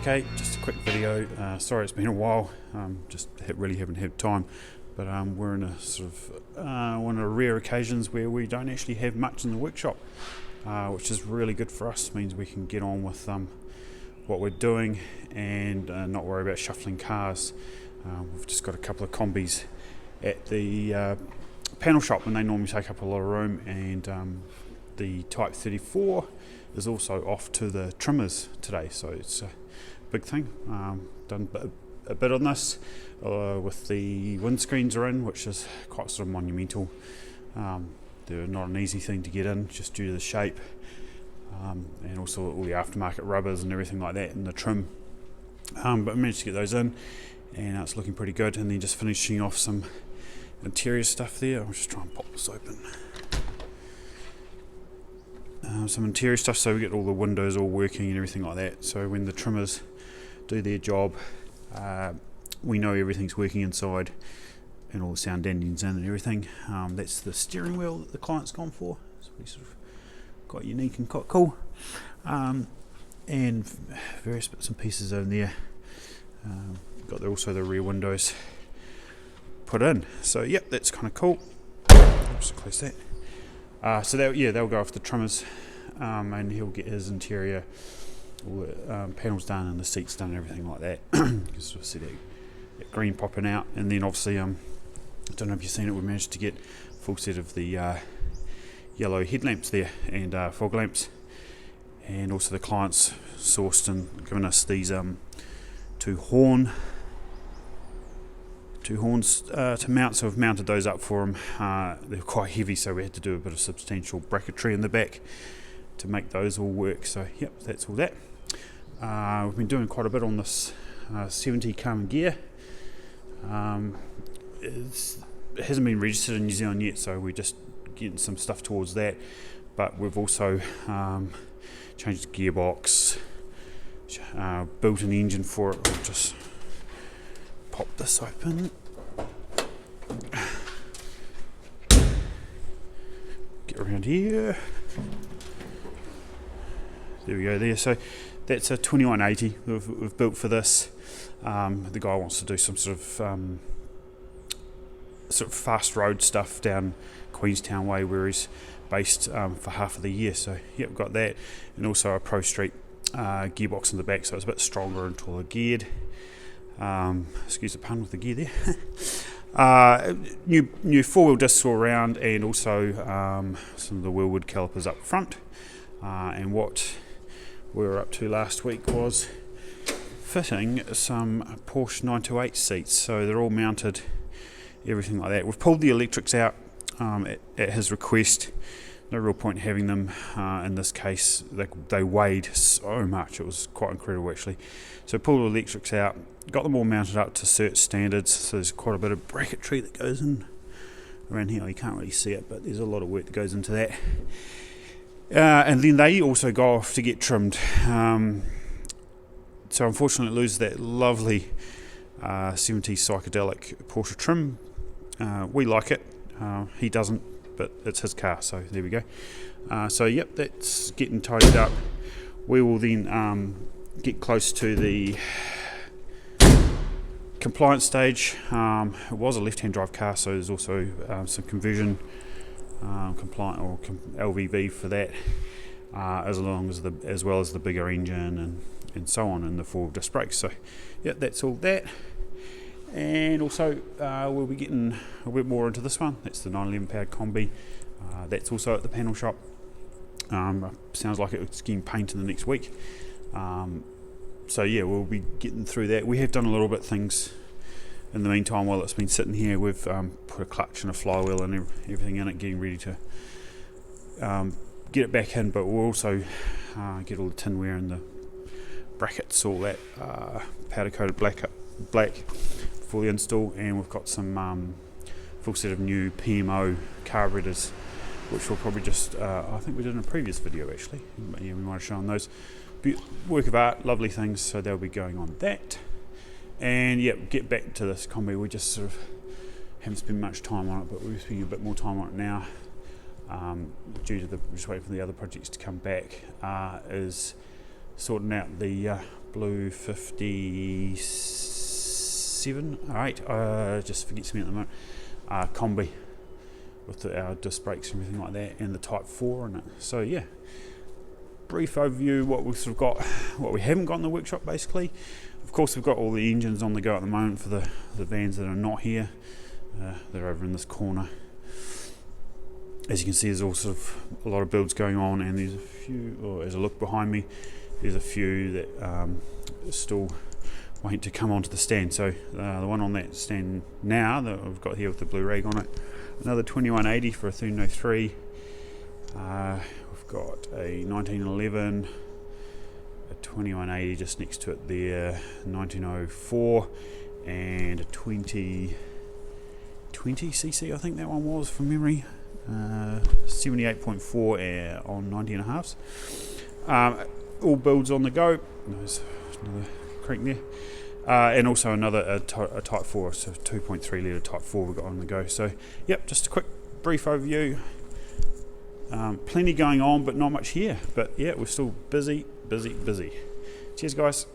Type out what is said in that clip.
Okay, just a quick video. Sorry it's been a while, really haven't had time, but we're in a sort of one of the rare occasions where we don't actually have much in the workshop, which is really good for us. Means we can get on with what we're doing and not worry about shuffling cars. We've just got a couple of Kombis at the panel shop, and they normally take up a lot of room, and the Type 34 is also off to the trimmers today, so it's a big thing. Done a bit on this with the windscreens are in, which is quite sort of monumental. They're not an easy thing to get in just due to the shape, and also all the aftermarket rubbers and everything like that in the trim, but I managed to get those in, and it's looking pretty good. And then just finishing off some interior stuff there. I'll just try and pop this open. Some interior stuff, so we get all the windows all working and everything like that, so when the trimmers do their job, we know everything's working inside and all the sound endings in and everything. That's the steering wheel that the client's gone for. It's pretty sort of quite unique and quite cool, and various bits and pieces in there. Got also the rear windows put in, so yep, that's kind of cool. Just close that. So they'll go off the trimmers, and he'll get his interior, all the panels done and the seats done and everything like that. You can sort of see that green popping out, and then obviously I don't know if you've seen it, we managed to get a full set of the yellow headlamps there and fog lamps, and also the clients sourced and given us these two horns to mount, so we've mounted those up for them. They're quite heavy, so we had to do a bit of substantial bracketry in the back to make those all work. So yep, that's all that. We've been doing quite a bit on this 70 Karmann gear. It hasn't been registered in New Zealand yet, so we're just getting some stuff towards that, but we've also changed the gearbox, built an engine for it. We'll just pop this open. Get around here. There we go there. So that's a 2180 we've built for this. The guy wants to do some sort of fast road stuff down Queenstown way, where he's based for half of the year. So yeah, we've got that, and also a Pro Street gearbox in the back, so it's a bit stronger and taller geared. Excuse the pun with the gear there. New four-wheel discs all around, and also some of the wheelwood calipers up front. And what we were up to last week was fitting some Porsche 928 seats, so they're all mounted, everything like that. We've pulled the electrics out at his request. No real point having them in this case. They weighed so much, it was quite incredible actually. So pulled the electrics out, got them all mounted up to cert standards, so there's quite a bit of bracketry that goes in around here. You can't really see it, but there's a lot of work that goes into that. And then they also go off to get trimmed. So unfortunately it loses that lovely 70s psychedelic Porsche trim. We like it, he doesn't, but it's his car, so there we go. So yep, that's getting tidied up. We will then get close to the compliance stage. It was a left-hand drive car, so there's also some conversion compliant or LVV for that, as well as the bigger engine and so on, and the four-wheel disc brakes. So yeah, that's all that. And also we'll be getting a bit more into this one. That's the 911 powered Kombi. That's also at the panel shop. Sounds like it's getting painted in the next week. So yeah, we'll be getting through that. We have done a little bit of things in the meantime while it's been sitting here. We've put a clutch and a flywheel and everything in it, getting ready to get it back in, but we'll also get all the tinware and the brackets, all that powder coated black for the install. And we've got some full set of new PMO carburetors, which we'll probably just I think we did in a previous video actually. Yeah, we might have shown those. Work of art, lovely things, so they'll be going on that. And yeah, get back to this Kombi. We just sort of haven't spent much time on it, but we're spending a bit more time on it now, due to just waiting for the other projects to come back. Is sorting out the Blue 57, alright, just forget something at the moment, Kombi with our disc brakes and everything like that, and the Type 4 in it. So yeah, brief overview what we've sort of got, what we haven't got in the workshop basically. Of course we've got all the engines on the go at the moment for the vans that are not here. They're over in this corner. As you can see, there's all sort of a lot of builds going on, and there's a few, or as I look behind me, there's a few that are still waiting to come onto the stand. So the one on that stand now that I've got here with the blue rag on it, another 2180 for a 1303. We've got a 1911, a 2180 just next to it there, 1904, and a 20cc I think that one was from memory. 78.4 on 90.5s. All builds on the go. There's another crank there. And also another Type 4, so 2.3 litre Type 4 we've got on the go. So, yep, just a quick brief overview. Plenty going on, but not much here. But yeah, we're still busy. Cheers, guys.